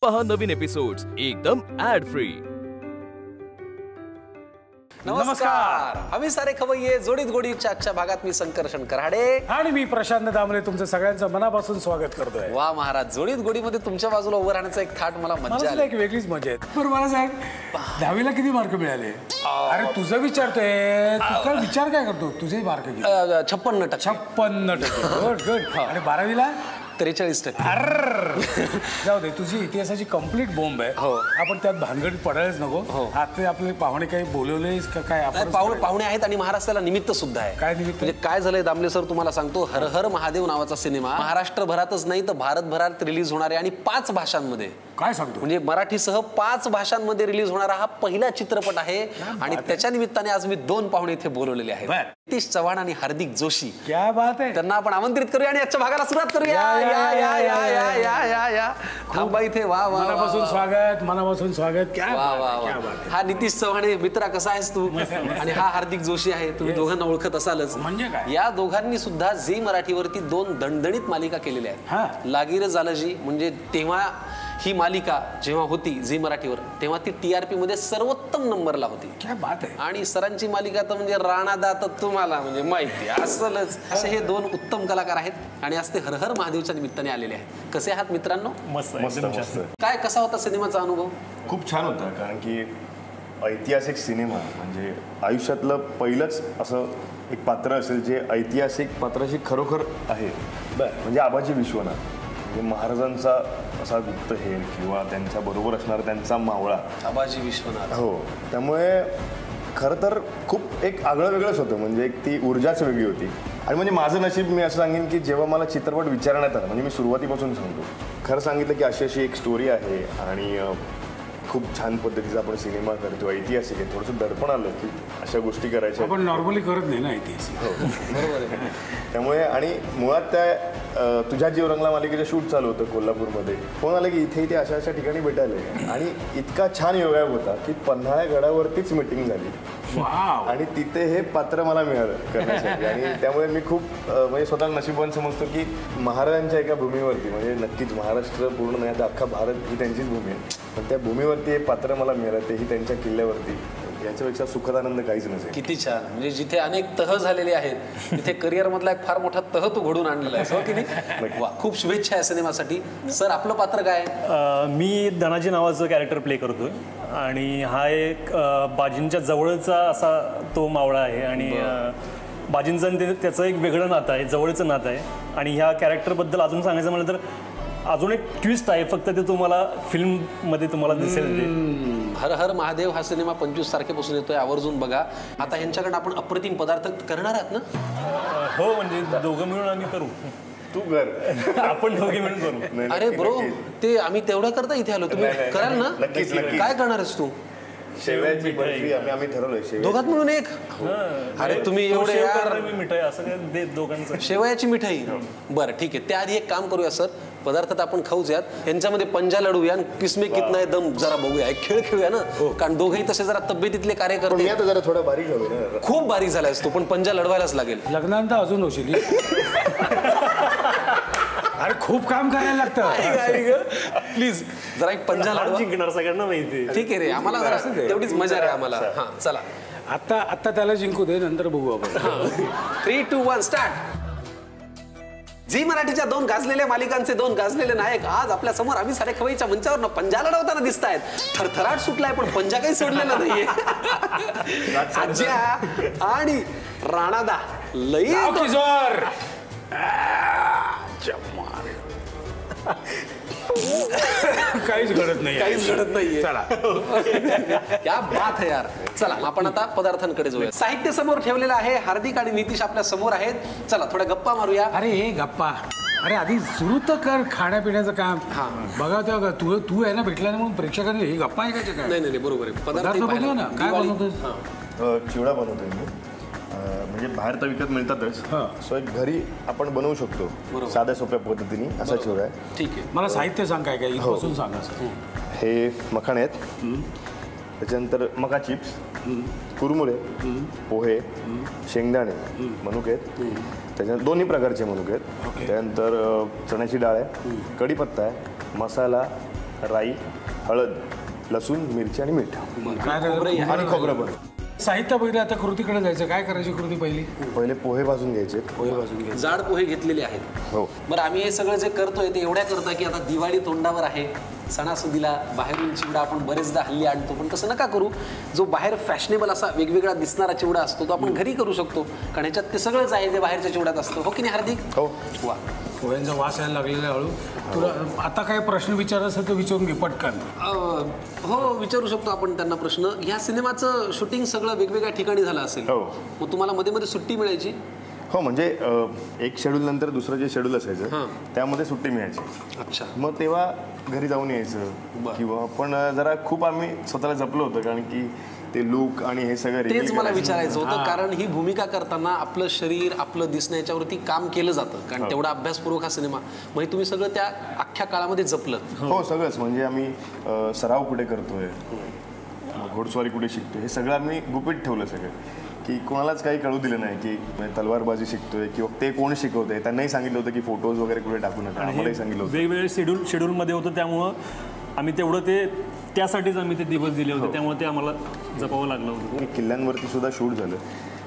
पहा नवीन एपिसोड्स एकदम add free. नमस्कार, आम्ही सारे खवय्ये जोडीत गोडीच्या आजच्या भागात मी संकर्षण कराडे आणि मी प्रशांत दामले तुमचं सगळ्यांचं मनापासून स्वागत करतोय। वा महाराज, जोडीत गोडीमध्ये तुमच्या बाजूला उभं राहण्याचा एक थाट मला मज्जा आली। एक वेगळीच मजा आहे। पण मला सांग, 10वीला किती मार्क मिळाले? अरे तुझं विचारतोय, तू काय विचार काय करतो? तुझे मार्क किती? 56%। 56%। Good good. आणि 12वीला 43%। अरे जाऊ दे, तुझी इतिहासाची कंप्लीट बॉम्ब आहे। आपण त्यात भानगडीत पडायलाच नको। आता आपले पाहुणे काही बोलवले का काय? आपण पाहुणे आहेत आणि महाराष्ट्राला निमित्त सुद्धा आहे। काय निमित्त? म्हणजे काय झालंय दामले सर, तुम्हाला सांगतो, हर हर महादेव नावाचा सिनेमा महाराष्ट्रभरातच नाही तर भारतभरात रिलीज होणार आहे आणि 5 भाषांमध्ये। काय सांगतो? म्हणजे मराठीसह 5 भाषांमध्ये रिलीज होणारा हा पहिला चित्रपट आहे आणि त्याच्या निमित्ताने आज मी 2 पाहुणे इथे बोलवलेले आहेत, नितीश चव्हाण आणि हार्दिक जोशी। क्या बात आहे। त्यांना आपण आमंत्रित करूया आणि आजच्या भागाला सुरुवात करूया। या या या या या या या थांबा इथे। वा वा, मनापासून स्वागत, मनापासून स्वागत। क्या वा वा वा। हा नितीश चव्हाण मित्रा, कसा आहेस तू? आणि हा हार्दिक जोशी आहे, तुम्ही दोघांना ओळखत असालच। म्हणजे काय? या दोघांनी सुद्धा झी मराठीवरती 2 दणदणीत मालिका केलेल्या आहेत। लागीर जालजी म्हणजे तेव्हा ही मालिका जेव्हा होती झी मराठीवर तेव्हा ती TRP मध्ये सर्वोत्तम नंबरला होती। क्या बात आहे। आणि सरांची मालिका तर म्हणजे राणादा तर तुम्हाला म्हणजे माहिती असलच। असे हे 2 उत्तम कलाकार आहेत आणि आज ते हर हर महादेवच्या निमित्ताने आलेले आहेत। कसे आहात मित्रांनो? मस्त मस्त। काय कसा होता सिनेमाचा अनुभव? खूप छान होता, कारण की ऐतिहासिक सिनेमा म्हणजे आयुष्यातलं पहिलंच असं एक पात्र असेल जे ऐतिहासिक पात्राशी खरोखर आहे। म्हणजे आबाजी विश्वनाथ, म्हणजे महाराजांचा असा गुप्तहेर किंवा त्यांच्या बरोबर असणारा त्यांचा मावळा आबाजी विश्वनाथ। हो, त्यामुळे खरं तर खूप एक आगळं वेगळंच होतं। म्हणजे एक ती ऊर्जाच वेगळी होती। आणि म्हणजे माझं नशीब, मी असं सांगेन की जेव्हा मला चित्रपट विचारण्यात आला, म्हणजे मी सुरुवातीपासून सांगतो, खरं सांगितलं की अशी अशी एक स्टोरी आहे आणि खूप छान पद्धतीचा आपण सिनेमा करतो, ऐतिहासिक आहे, थोडंसं दडपण आलं की अशा गोष्टी करायच्या आपण नॉर्मली करत नाही ना ऐतिहासिक। हो बरोबर आहे। त्यामुळे आणि मुळात त्या तुझ्या जीव रंगला मालिकेचं शूट चालू होतं कोल्हापूरमध्ये, फोन आलं की इथे इथे अशा अशा ठिकाणी भेटायला, आणि इतका छान योगायोग होता की पन्हाळ्या गडावरतीच मीटिंग झाली आणि तिथे हे पात्र मला मिळालं करण्यासाठी। आणि त्यामुळे मी खूप म्हणजे स्वतः नशिबवान समजतो की महाराजांच्या एका भूमीवरती, म्हणजे नक्कीच महाराष्ट्र पूर्ण नाही तर अख्खा भारत ही त्यांचीच भूमी आहे, पण त्या भूमीवरती हे पात्र मला मिळालं, तेही त्यांच्या किल्ल्यावरती, याच्यापेक्षा सुखद आनंद काहीच नसेल। किती छान। म्हणजे जिथे अनेक तह झालेले आहेत तिथे करिअर मधला एक फार मोठा तह तू घडून आणलेला आहे, हो की नाही? वा, खूप शुभेच्छा या सिनेमासाठी। सर, आपलं पात्र काय आहे? मी धनाजी नावाचं कॅरेक्टर प्ले करतोय आणि हा एक बाजींच्या जवळचा असा तो मावळा आहे आणि बाजींचं त्याचं एक वेगळं नातं आहे, जवळचं नातं आहे। आणि ह्या कॅरेक्टरबद्दल अजून सांगायचं म्हटलं तर अजून एक ट्विस्ट आहे, फक्त ते तुम्हाला फिल्ममध्ये तुम्हाला दिसेल। हर हर महादेव हा सिनेमा 25 तारखेपासून येतोय, आवर्जून बघा। आता ह्यांच्याकडे आपण अप्रतिम पदार्थ करणार आहात ना? हो, म्हणजे दोघं मिळून आम्ही करू। तू कर, आपण दोघे मिळून करू। अरे ब्रो, ते आम्ही तेवढं करता इथे आलो, तुम्ही कराल ना? नक्कीच नक्की। काय करणार आहेस तू? शेवयाची बर्फी आम्ही ठरवलंय, दोघात मिळून एक। अरे तुम्ही एवढे यार, मिठाई असं काय दोघांचं, शेवयाची मिठाई। बरं ठीक आहे, त्याआधी एक काम करूया सर, पदार्थ तर आपण खाऊयात, यांच्यामध्ये पंजा लढूया आणि किसमे कितना दम जरा बघूया, एक खेळ खेळूया ना, कारण दोघेही तसे जरा तब्येतीतले कार्यकर्ते। आता जरा थोडा बारीक झालो ना, खूप बारीक झालायस तू, पण पंजा लढवायलाच लागेल। लग्नानंतर अजून होशील। अरे खूप काम करायला लागतं। प्लीज जरा एक पंजा लढवा। जिंकणार सगळ्यांना माहिती। ठीक आहे रे, आम्हाला जरा तेवढीच मजा रे आम्हाला। हा चला, आता त्याला जिंकू दे, नंतर बघू आपण। 3, 2, 1 स्टार्ट। झी मराठीच्या 2 गाजलेल्या मालिकांचे 2 गाजलेले नायक आज आपल्या समोर आम्ही सारे खवयीच्या मंचावर पंजा लढवताना दिसत आहेत। थरथराट सुटलाय पण पंजा काही सोडलेला नाहीये। आज्या आणि राणादा लई किशोर काहीच घडत नाही, काहीच घडत नाहीये। चला, क्या बात है यार। चला आपण आता पदार्थांकडे जाऊया। साहित्य समोर ठेवलेलं आहे, हार्दिक आणि नितीश आपल्या समोर आहेत। चला थोड्या गप्पा मारूया। अरे हे गप्पा, अरे आधी सुरू तर कर खाण्यापिण्याचं काम। बघा तेव्हा तू आहे ना भेटला ना, म्हणून प्रेक्षकांनी हे गप्पा ऐकायचे काय? नाही बरोबर आहे, पदार्थ बनव ना। काय बनवतोस? चिवडा बनवतोय मी, म्हणजे बाहेर तर विकत मिळतातच, सो एक घरी आपण बनवू शकतो साध्या सोप्या पद्धतीने, असा चिवडा आहे। ठीक आहे, मला साहित्य सांग काय काय इथपासून सांगा। हे मखाणे आहेत, त्याच्यानंतर मका चिप्स, कुरमुरे, पोहे, शेंगदाणे, मनुके आहेत, त्याच्यानंतर 2 प्रकारचे मनुके आहेत, त्यानंतर चण्याची डाळ आहे, कढीपत्ता आहे, मसाला, राई, हळद, लसूण, मिरची आणि मीठ आणि खोबरं पण. साहित्य पहिले आता कृतीकडे जायचं. काय करायची कृती पहिली? पहिले पोहे भाजून घ्यायचे. पोहे भाजून घ्यायचे. जाड पोहे घेतलेले आहेत. हो. बरं, आम्ही हे सगळं जे करतोय ते एवढ्या करता की आता दिवाळी तोंडावर आहे, सणासुदीला बाहेरून चिवडा आपण बरेचदा हल्ली आणतो, पण तसं नका करू. जो बाहेर फॅशनेबल असा वेगवेगळा दिसणारा चिवडा असतो तो आपण घरी करू शकतो, कारण ह्याच्यात ते सगळंच आहे जे बाहेरच्या चिवड्यात असतं. हो की नाही हार्दिक? हो. वा, पोह्यांचा वास यायला लागलेला हळू. तुला आता काय प्रश्न विचार असेल तर विचारून घे पटकन. हो, विचारू शकतो आपण त्यांना प्रश्न. ह्या सिनेमाचं शूटिंग सगळं वेगवेगळ्या ठिकाणी झालं असेल, हो. मग तुम्हाला मध्ये मध्ये सुट्टी मिळायची? हो, म्हणजे एक शेड्यूल नंतर दुसरं जे शेड्यूल असायचं त्यामध्ये सुट्टी मिळायची. अच्छा. मग तेव्हा घरी जाऊन यायचं किंवा पण जरा खूप आम्ही स्वतःला जपलं होतं, कारण की ते लुक आणि हे सगळं तेच मला विचारायचं होतं, कारण ही भूमिका करताना आपलं शरीर आपलं दिसणं याच्यावरती काम केलं जातं, कारण तेवढा अभ्यासपूर्वक हा सिनेमा. मग तुम्ही सगळं त्या अख्ख्या काळामध्ये जपलं? हो, सगळंच. म्हणजे आम्ही सराव कुठे करतोय, घोडस्वारी कुठे शिकतोय, हे सगळं आम्ही गुपित ठेवलं सगळं, की कोणालाच काही कळू दिलं नाही की तलवारबाजी शिकतोय किंवा ते कोण शिकवतंय. त्यांनाही सांगितलं होतं की फोटोज वगैरे कुठे टाकू नका. आम्हालाही सांगितलं होतं. वेगवेगळे शेड्यूलमध्ये होतं, त्यामुळं आम्ही तेवढं ते त्यासाठीच आम्ही ते दिवस दिले होते, त्यामुळे ते आम्हाला जपावं लागलं होतं. किल्ल्यांवरती सुद्धा शूट झालं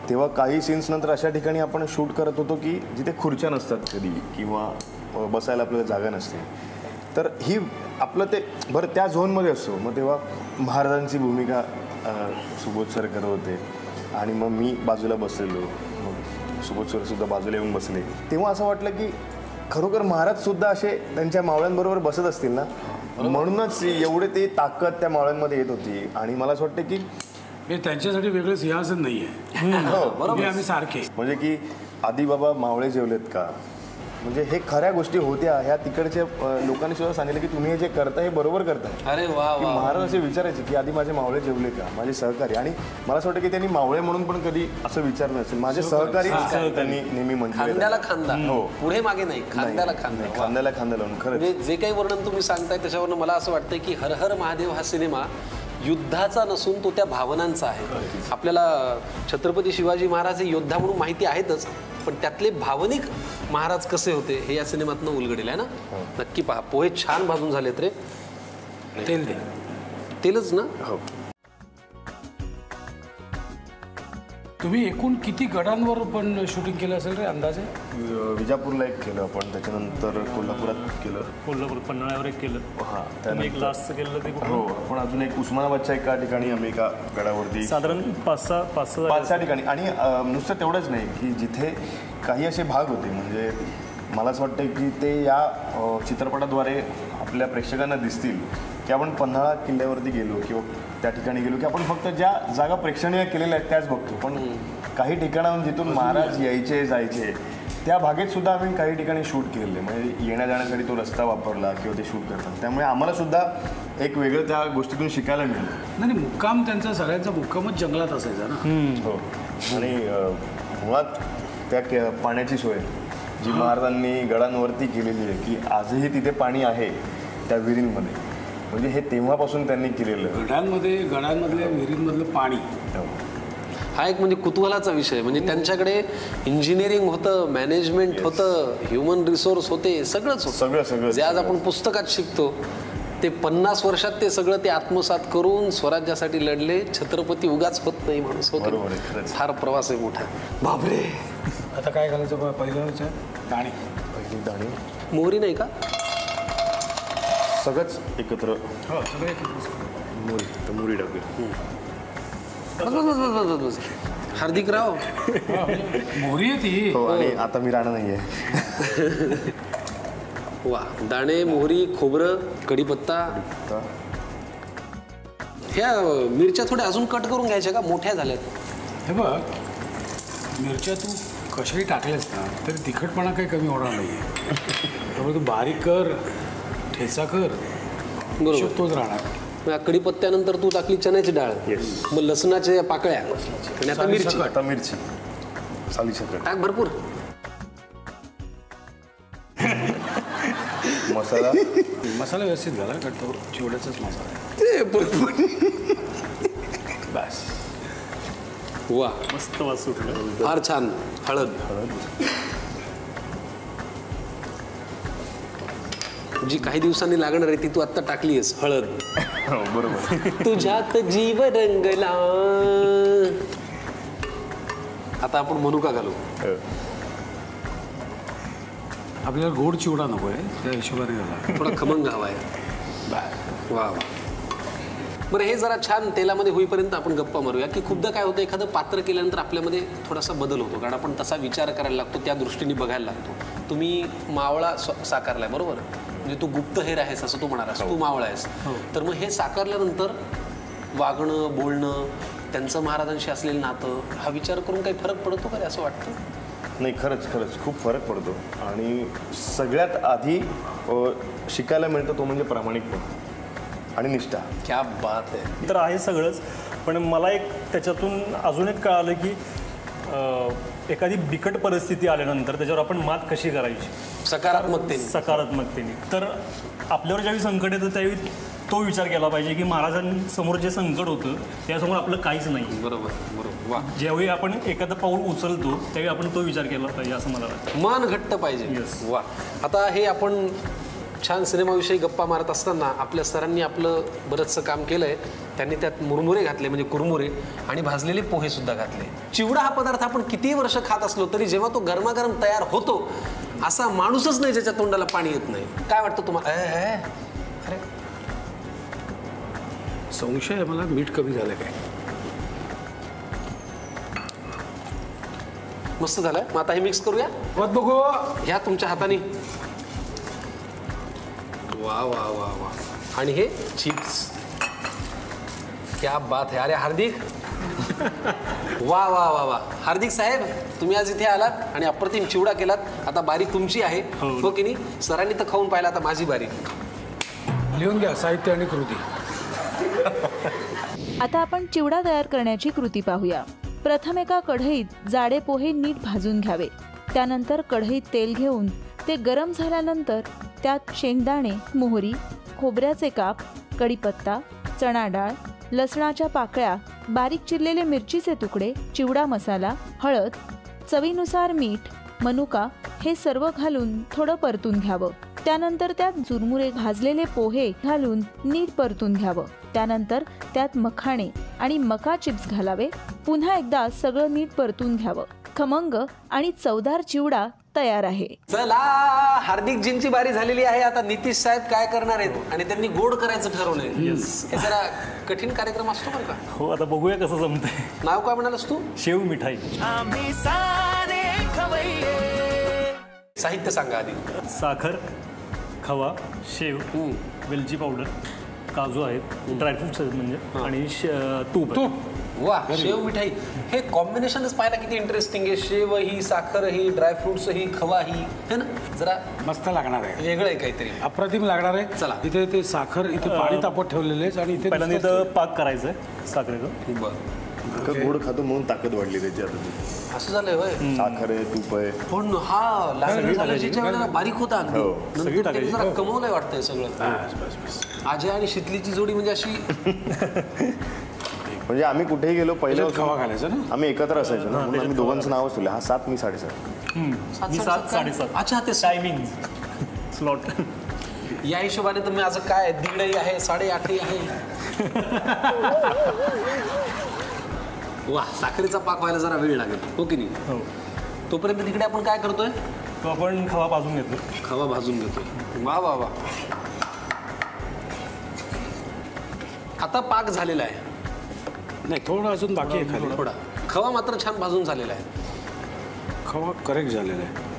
तेव्हा काही सीन्स नंतर अशा ठिकाणी आपण शूट करत होतो की जिथे खुर्च्या नसतात कधी किंवा बसायला आपल्याला जागा नसते. तर ही आपलं ते बरं त्या झोनमध्ये असतो. मग तेव्हा महाराजांची भूमिका सुबोध सर करत होते आणि मग मी बाजूला बसलेलो, मग सुबोध सर सुद्धा बाजूला येऊन बसले. तेव्हा असं वाटलं की खरोखर महाराज सुद्धा असे त्यांच्या मावळ्यांबरोबर बसत असतील ना, म्हणूनच एवढे ते ताकद त्या मावळ्यांमध्ये येत होती. आणि मला असं वाटतं की हे त्यांच्यासाठी वेगळं सिंहासन नाही आहे. बरोबर, आम्ही सारखे. म्हणजे की आधी बाबा मावळे जेवलेत का, म्हणजे हे खऱ्या गोष्टी होत्या. ह्या तिकडच्या लोकांनी सुद्धा सांगितलं की तुम्ही हे जे करताय हे बरोबर करताय. अरे वा, की महाराज असे विचारायचे की आधी माझे मावळे जेवले का, माझे सहकारी. आणि मला असं वाटतं की त्यांनी मावळे म्हणून पण कधी असं विचारलं नसेल, माझे सहकारी त्यांनी नेहमी म्हटलं. खांद्याला खांदा, हो, पुढे मागे नाही, खांद्याला खांदा. खांद्याला खांदा लावून. खरंच म्हणजे जे काही वर्णन तुम्ही सांगताय त्याच्यावरनं मला असं वाटतंय की हर हर महादेव हा सिनेमा युद्धाचा नसून तो त्या भावनांचा आहे. आपल्याला छत्रपती शिवाजी महाराज हे योद्धा म्हणून माहिती आहेतच, पण त्यातले भावनिक महाराज कसे होते हे या सिनेमातनं उलगडेल आहे ना. नक्की पहा. पोहे छान भाजून झालेत रे. तेल दे. तेलच ना? हो. तुम्ही एकूण किती गडांवर पण शूटिंग केलं असेल रे अंदाजे? विजापूरला एक केलं आपण, त्याच्यानंतर कोल्हापुरात केलं, कोल्हापूर पन्हाळ्यावर एक केलं. हां, एक त्यानंतर लास्टचं केलं ते कुठं? हो, पण अजून एक उस्मानाबादच्या एका ठिकाणी आम्ही एका गडावरती साधारण 5-6 ठिकाणी. आणि नुसतं तेवढंच नाही की जिथे काही असे भाग होते, म्हणजे मला असं वाटतं की ते या चित्रपटाद्वारे आपल्या प्रेक्षकांना दिसतील की आपण पन्हाळा किल्ल्यावरती गेलो किंवा त्या ठिकाणी गेलो की आपण फक्त ज्या जागा प्रेक्षणीय केलेल्या आहेत त्याच बघतो, पण काही ठिकाणाहून जिथून महाराज यायचे जायचे त्या भागेत सुद्धा आम्ही काही ठिकाणी शूट केलेले. म्हणजे येण्या जाण्यासाठी तो रस्ता वापरला किंवा ते शूट करतात, त्यामुळे आम्हाला सुद्धा एक वेगळं त्या गोष्टीतून शिकायला मिळालं. नाही, मुक्काम त्यांचा सगळ्यांचा मुक्कामच जंगलात असायचा ना. हो. आणि मुळात त्या पाण्याची सोय जी महाराजांनी गडांवरती केलेली आहे की आजही तिथे पाणी आहे त्या विहिरींमध्ये, म्हणजे हे तेव्हापासून त्यांनी केलेलं. गडांमधल्या विहिरींमधलं पाणी हा एक म्हणजे कुतूहलाचा विषय. म्हणजे त्यांच्याकडे इंजिनिअरिंग होतं, मॅनेजमेंट होतं, ह्युमन रिसोर्स होते, सगळंच होतं. सगळं जे आज आपण पुस्तकात शिकतो ते 50 वर्षात ते सगळं ते आत्मसात करून स्वराज्यासाठी लढले. छत्रपती उगाच होत नाही माणूस. बरोबर आहे, फार प्रवास आहे मोठा. बापरे. आता काय घालायचं पहिलं? दाणे. पहिली दाणे, मोहरी नाही का? सगळंच एकत्र. हो, सगळं मोहरी तर मोहरी टाकूया. बस. हार्दिकराव, मोहरी आहे ती. हो, आणि आता मी राहणार नाहीये. वा. दाणे, मोहरी, खोबरं, कढीपत्ता. ह्या मिरच्या थोड्या अजून कट करून घ्यायच्या का? मोठ्या झाल्यात. हे बघ, मिरच्या तू कशाही टाकल्यास ना तरी तिखटपणा काही कमी होणार नाही आहे. त्यामुळे तू बारीक कर, ठेचा कर, बरोबर, तोच राहणार. कढीपत्त्यानंतर तू टाकली चण्याची डाळ, मग लसणाच्या पाकळ्या आणि आता मिरची. आता मिरची, साली सकट टाक भरपूर. मसाला व्यवस्थित झाला का? तो चिवड्याचाच मसाला आहे. बस. वा, मस्त वास सुटलं. फार छान. हळद. जी काही दिवसांनी लागणार आहे ती तू आत्ता टाकलीयस, हळद. बरोबर. तुझ्यात जीव रंगला. आता आपण मनुका घालू. आपल्याला गोड चिवडा नको आहे, त्या हिशोबाने झाला. थोडा खमंग हवा आहे. वा वा. बरं, हे जरा छान तेलामध्ये होईपर्यंत आपण गप्पा मारूया की खूपदा काय होतं, एखादं पात्र केल्यानंतर आपल्यामध्ये थोडासा बदल होतो, कारण आपण तसा विचार करायला लागतो, त्या दृष्टीने बघायला लागतो. तुम्ही मावळा साकारलाय बरोबर, म्हणजे तू गुप्तहेर आहेस असं तू म्हणालास, तू मावळा आहेस. तर मग हे साकारल्यानंतर वागणं बोलणं त्यांचं महाराजांशी असलेलं नातं हा विचार करून काही फरक पडतो का रे असं वाटतं? नाही, खरंच खूप फरक पडतो. आणि सगळ्यात आधी शिकायला मिळतं तो म्हणजे प्रामाणिकपणा आणि निष्ठा. क्या बात आहे. तर आहे सगळंच, पण मला एक त्याच्यातून अजून एक कळालं की एखादी बिकट परिस्थिती आल्यानंतर त्याच्यावर आपण मात कशी करायची सकारात्मकतेने. तर आपल्यावर ज्यावेळी संकट येतं त्यावेळी तो विचार केला पाहिजे की महाराजांसमोर जे संकट होतं त्यासमोर आपलं काहीच नाही. बरोबर. वा. ज्यावेळी आपण एखादं पाऊल उचलतो त्यावेळी आपण तो विचार केला पाहिजे असं मला वाटतं. मन घट्ट पाहिजे. वा. आता हे आपण छान सिनेमाविषयी गप्पा मारत असताना आपल्या सरांनी आपलं बरंचसं काम केलंय. त्यांनी त्यात मुरमुरे घातले म्हणजे कुरमुरे, आणि भाजलेले पोहे सुद्धा घातले. चिवडा हा पदार्थ आपण कितीही वर्ष खात असलो तरी जेव्हा तो गरमागरम तयार होतो असा माणूसच नाही ज्याच्या तोंडाला पाणी येत नाही. काय वाटतं तुम्हाला? अरे संशय आहे मला, मीठ कमी झालं काय. मस्त झालंय. मग आता हे मिक्स करूया. बघू घ्या तुमच्या हाताने. वा वा वा वा. आणि हे चिप्स. क्या बात आहे. अरे हार्दिक, वा वा वा वा. हार्दिक साहेब, तुम्ही आज इथे आलात आणि अप्रतिम चिवडा केलात. आता बारी तुमची आहे, हो की नाही? सरांनी तर खाऊन पाहिला, आता माझी बारी. लिहून घ्या साहित्य आणि कृती. आता आपण चिवडा तयार करण्याची कृती पाहूया. प्रथम एका कढईत जाडे पोहे नीट भाजून घ्यावे. त्यानंतर कढईत तेल घेऊन ते गरम झाल्यानंतर त्यात शेंगदाणे, मोहरी, खोबऱ्याचे काप, कढीपत्ता, चणा डाळ, लसणाच्या पाकळ्या, बारीक चिरलेले मिरचीचे तुकडे, चिवडा मसाला, हळद, चवीनुसार मीठ, मनुका हे सर्व घालून थोडं परतून घ्यावं. त्यानंतर त्यात चुरमुरे भाजलेले पोहे घालून नीट परतून घ्यावं. त्यानंतर त्यात मखाणे आणि मका चिप्स घालावे. पुन्हा एकदा सगळं नीट परतून घ्यावं. खमंग आणि चवदार चिवडा तयार आहे. चला, हार्दिकजींची बारी झालेली आहे. आता नितीश साहेब काय करणार आहेत आणि त्यांनी गोड करायचं ठरवलंय. हे जरा कठीण कार्यक्रम असतो बरं का. हो, आता बघूया कसं जमतंय. नाव काय म्हणालस तू? शेव मिठाई. साहित्य सांगा आधी. साखर, खवा, शेव, वेलची पावडर, काजू आहेत, ड्रायफ्रुट्स आहेत म्हणजे, आणि तूप. वा. शेव मिठाई हे कॉम्बिनेशनच पाहायला किती इंटरेस्टिंग आहे. शेव ही, साखर ही, ड्रायफ्रुट्स ही, खवा ही, है ना? जरा मस्त लागणार आहे, वेगळं आहे काहीतरी, अप्रतिम लागणार आहे. चला. इथे ते साखर इथे पाणी तापत ठेवलेले आहे आणि इथे पहिल्यांदा इथं पाक करायचं आहे साखरेचं. बरं. इतकं गोड खातो म्हणून ताकद वाढली त्याची आता. असं झालंय होय. साखर आहे, तूप आहे. पण हा लालजीच्या वेळेला बारीक होता अगदी. हो. नंतर त्यांनी जरा कमवलंय वाटतंय सगळं. अजय आणि शितलीची जोडी म्हणजे अशी. म्हणजे आम्ही कुठेही गेलो पहिलं खवा घालायचा ना, आम्ही एकत्र असायचो ना, म्हणून आम्ही दोघांचं नावच ठेवलं. हा 7, मी 7.5. मी 7, 7:30. अच्छा, ते टायमिंग स्लॉट. या हिशोबाने तर माझं काय 1:30 आहे, 8:30 आहे. वा. साखरेचा पाक व्हायला जरा वेळ लागेल, हो की नाही? हो. तोपर्यंत तिकडे आपण काय करतोय? तो आपण खवा भाजून घेतो. खवा भाजून घेतोय. वा वा वा. आता पाक झालेला आहे. नाही, थोडं अजून बाकी आहे खाली. थोडा खवा मात्र छान भाजून झालेला आहे. खवा करेक्ट झालेला आहे,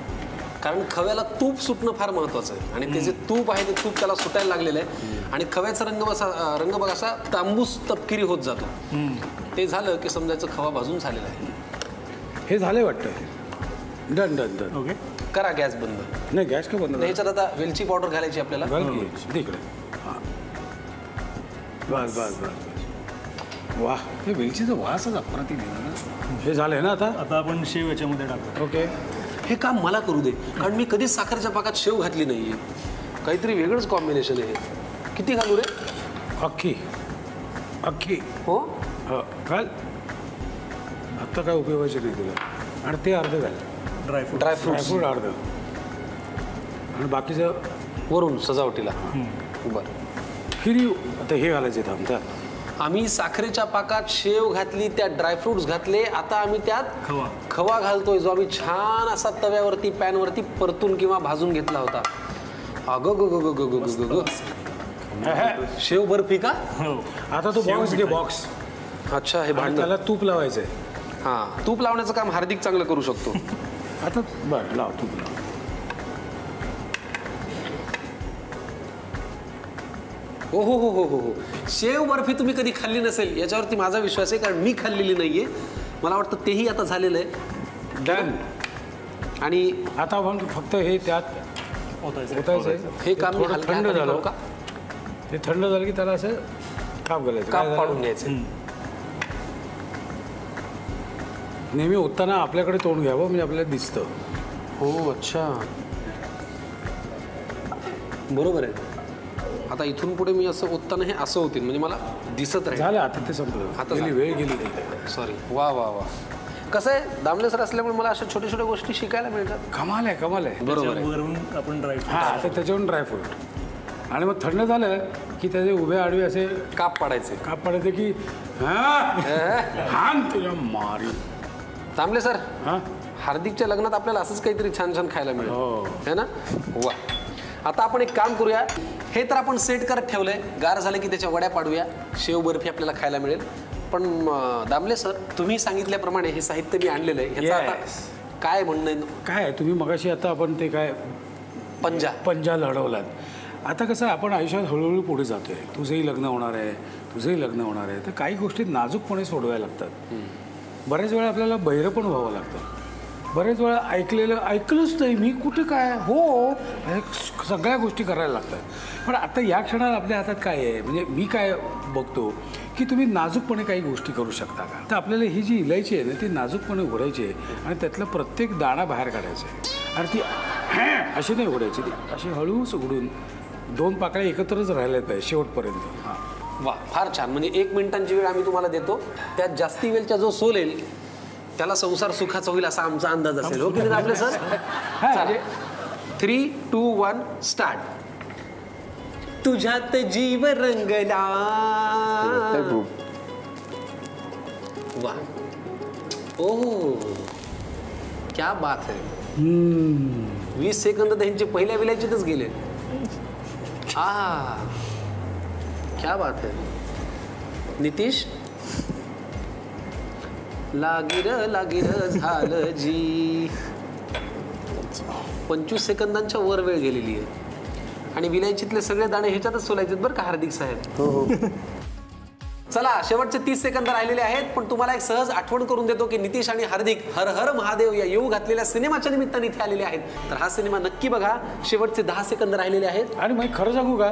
कारण खव्याला तूप सुटणं फार महत्वाचं आहे. आणि ते जे तूप आहे ते तूप त्याला सुटायला लागलेलं आहे. आणि खव्याचा रंग बघ असा तांबूस तपकिरी होत जातो. ते झालं की समजायचं खवा भाजून झालेला आहे. हे झालंय वाटतं. Done done done. ओके, करा गॅस बंद. नाही, गॅस का बंद? ह्याच्यात आता वेलची पावडर घालायची आपल्याला. घाल की इकडे. हां, बस बस बस. वा, हे वेलचीचा वासच अप्रतिम आहे ना. हे झालंय ना आता. आता आपण शेव याच्यामध्ये टाकतो. ओके. हे काम मला करू दे, कारण मी कधीच साखरच्या पाकात शेव घातली नाहीये. काहीतरी वेगळंच कॉम्बिनेशन आहे. किती घालू रे? अख्खी अख्खी. हो, घाल. आत्ता काय उपयोगाचे नाही तुला. आणि ते अर्ध घाल. ड्रायफ्रूट. ड्रायफ्रुट्स. ड्रायफ्रूट अर्ध आणि बाकीचं वरून सजावटीला बरं. खिरी आता हे घालायचे थांबतात. आम्ही साखरेच्या पाकात शेव घातली, त्यात ड्रायफ्रुट्स घातले. आता आम्ही त्यात खवा घालतोय, जो आम्ही छान असा तव्यावरती पॅनवरती परतून किंवा भाजून घेतला होता. अगं ग ग ग ग ग ग ग. शेव बर्फी का? आता तो बॉक्स घे, बॉक्स. अच्छा, हे भांड त्याला तूप लावायचंय. हां, तूप लावण्याचं काम हार्दिक चांगलं करू शकतो. आता बरं लाव, तूप लाव. हो हो हो हो हो हो. शेव बर्फी तुम्ही कधी खाल्ली नसेल याच्यावरती माझा विश्वास आहे, कारण मी खाल्लेली नाहीये. मला वाटतं तेही आता झालेलं आहे. डन. आणि आता आपण फक्त हे त्यात ओतायचं. हे काम मी थोडं हलक्या थंड हाताने झालं करू का? ते थंड झालं की त्याला असं काप घालायचं. काप काय पाडून झालं? घ्यायचे. नेहमी ओतताना आपल्याकडे तोंड घ्यावं, म्हणजे आपल्याला दिसतं. हो, अच्छा, बरोबर आहे. आता इथून पुढे मी असं ओतताना हे असं होतील, म्हणजे मला दिसत राहील. झालं आता ते संपलं. आता गेली झालं. वेळ गेली. सॉरी. वा वा वा. कसं आहे, दामले सर असल्यामुळे मला अशा छोट्या छोट्या गोष्टी शिकायला मिळतात. कमाल आहे, कमाल आहे. बरोबर आहे. वरून आपण ड्रायफ्रूट. हां, आता त्याच्यावरून ड्रायफ्रूट आणि मग थंड झालं की त्याचे उभे आडवे असे काप पाडायचे. काप पडायचे की हां तुला मारी. दामले सर, हां हार्दिकच्या लग्नात आपल्याला असंच काहीतरी छान छान खायला मिळेल, हो. है ना? वा. आता आपण एक काम करूया. हे तर आपण सेट करत ठेवलंय. गार झालं की त्याच्या वड्या पाडूया. शेव बर्फी आपल्याला खायला मिळेल. पण दामले सर, तुम्ही सांगितल्याप्रमाणे हे साहित्य मी आणलेलं आहे. ह्याचं आता Yes. काय म्हणणं आहे? काय आहे, तुम्ही मगाशी आता आपण ते काय पंजा लढवलात. आता कसं आपण आयुष्यात हळूहळू पुढे जातोय. तुझंही लग्न होणार आहे, तुझंही लग्न होणार आहे. तर काही गोष्टी नाजूकपणे सोडवायला लागतात. बऱ्याच वेळा आपल्याला बहिरं पण व्हावं लागतं. बरेच वेळा ऐकलंच नाही मी, कुठे काय हो, सगळ्या गोष्टी करायला लागतात. पण आता या क्षणाला आपल्या हातात काय आहे, म्हणजे मी काय बघतो की तुम्ही नाजूकपणे काही गोष्टी करू शकता का. तर आपल्याला ही जी इलायची आहे ना, ती नाजूकपणे उघडायची आहे आणि त्यातला प्रत्येक दाणा बाहेर काढायचा आहे. आणि ती अशी नाही उघडायची, ती अशी हळूच उघडून 2 पाकळ्या एकत्रच राहिल्या पाहिजे शेवटपर्यंत. हां, वा, फार छान. म्हणजे 1 मिनिटांची वेळ आम्ही तुम्हाला देतो. त्यात जास्ती वेळचा जो सोलेल त्याला संसार सुखाचा होईल असा आमचा अंदाज असेल. हो की नाही आपले सर? 3, 2, 1 स्टार्ट. तुझ्यात जीव रंगला. वा, ओ क्या बात है. 20 सेकंद त्यांचे पहिल्या विलायचीतच गेले. क्या बात है. नितीश, लागिर झालं जी. 25 सेकंदांच्या वर वेळ गेलेली आहे आणि विलायचीतले सगळे दाणे ह्याच्यातच सोलायचे बरं का हार्दिक साहेब. हो. चला, शेवटचे 30 सेकंद राहिलेले आहेत. पण तुम्हाला एक सहज आठवण करून देतो की नितीश आणि हार्दिक हर हर महादेव या येऊ घातलेल्या सिनेमाच्या निमित्ताने इथे आलेले आहेत. तर हा सिनेमा नक्की बघा. शेवटचे 10 सेकंद राहिलेले आहेत. आणि मग खरं सांगू का,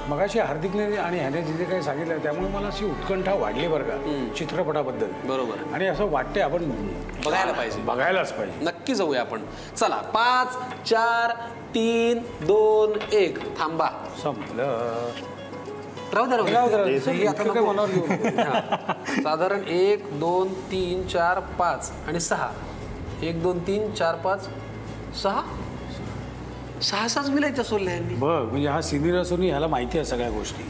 मगाशी हार्दिकने आणि ह्याने जिथे काही सांगितलं त्यामुळे मला अशी उत्कंठा वाढली बरं का चित्रपटाबद्दल. बरोबर. आणि असं वाटते आपण बघायलाच पाहिजे. नक्की जाऊया आपण. चला, 5, 4, 3, 2, 1 थांबा. संपलं. राहू द्या. हे आता काय मनावर घेऊ. साधारण 1, 2, 3, 4, 5 आणि 6. 1, 2, 3, 4, 5, 6. 6 विलायच्या सोडल्या यांनी. बघ, म्हणजे हा सिनियर असून ह्याला माहिती आहे सगळ्या गोष्टी.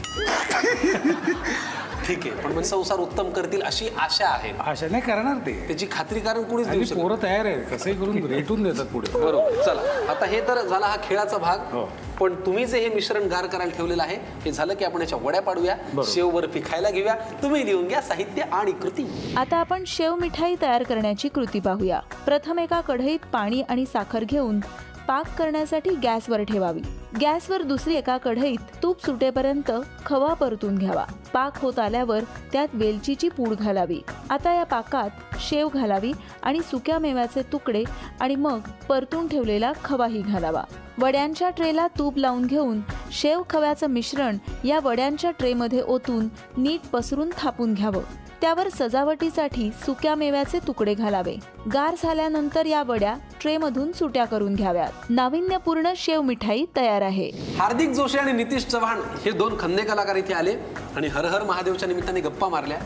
ठीक आहे, पण म्हणजे संसार उत्तम करतील अशी आशा आहे. अशा नाही करणार ते. त्याची खात्री कारण कुणीच देऊ आणि शकत. पोरं तयार आहेत, कसंही करून रेटून देतात पुढे. बरोबर. चला, आता हे तर झाला हा खेळाचा भाग. हो. पण तुम्ही जे हे मिश्रण गार करायला ठेवलेलं आहे हे झालं की आपण याच्या वड्या पाडूया. शेव बर्फी खायला घेऊया. तुम्ही लिहून घ्या साहित्य आणि कृती. आता आपण शेव मिठाई तयार करण्याची कृती पाहूया. प्रथम एका कढईत पाणी आणि साखर घेऊन पाक करण्यासाठी गॅसवर ठेवावी. गॅसवर दुसरी एका कढईत तूप सुटेपर्यंत खवा परतून घ्यावा. पाक होत आल्यावर त्यात वेलचीची पूड घालावी. आता या पाकात शेव घालावी आणि सुक्या मेव्याचे तुकडे आणि मग परतून ठेवलेला खवाही घालावा. वड्यांच्या ट्रेला तूप लावून घेऊन शेव खव्याचं मिश्रण या वड्यांच्या ट्रेमध्ये ओतून नीट पसरून थापून घ्यावं. त्यावर सजावटीसाठी सुक्या मेव्याचे तुकडे घालावे. गार झाल्यानंतर या वड्या ट्रेमधून सुट्या करून घ्याव्यात. नाविन्यपूर्ण शेव मिठाई तयार आहे. हार्दिक जोशी आणि नितीश चव्हाण हे 2 खंदे कलाकार इथे आले आणि हर हर महादेवच्या निमित्ताने गप्पा मारल्या.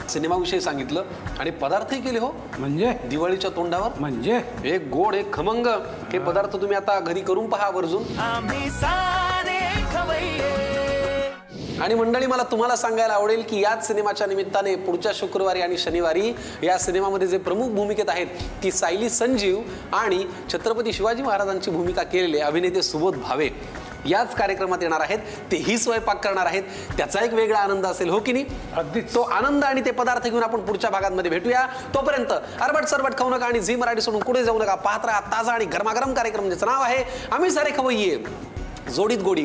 सिनेमाविषयी सांगितलं आणि पदार्थही केले हो, म्हणजे दिवाळीच्या तोंडावर. म्हणजे एक गोड एक खमंग हे पदार्थ तुम्ही आता घरी करून पहा आवर्जून. आणि मंडळी, मला तुम्हाला सांगायला आवडेल की याच सिनेमाच्या निमित्ताने पुढच्या शुक्रवारी आणि शनिवारी या सिनेमामध्ये जे प्रमुख भूमिकेत आहेत ती सायली संजीव आणि छत्रपती शिवाजी महाराजांची भूमिका केलेले अभिनेते सुबोध भावे याच कार्यक्रमात येणार आहेत. तेही स्वयंपाक करणार आहेत. त्याचा एक वेगळा आनंद असेल, हो की नाही? अगदीच. तो आनंद आणि ते पदार्थ घेऊन आपण पुढच्या भागांमध्ये भेटूया. तोपर्यंत अरबट सरबट खाऊ नका आणि झी मराठी सोडून कुठे जाऊ नका. पाहत राहा ताजा आणि गरमागरम कार्यक्रम, ज्याचं नाव आहे आम्ही सारे खवय्ये, जोडीत गोडी.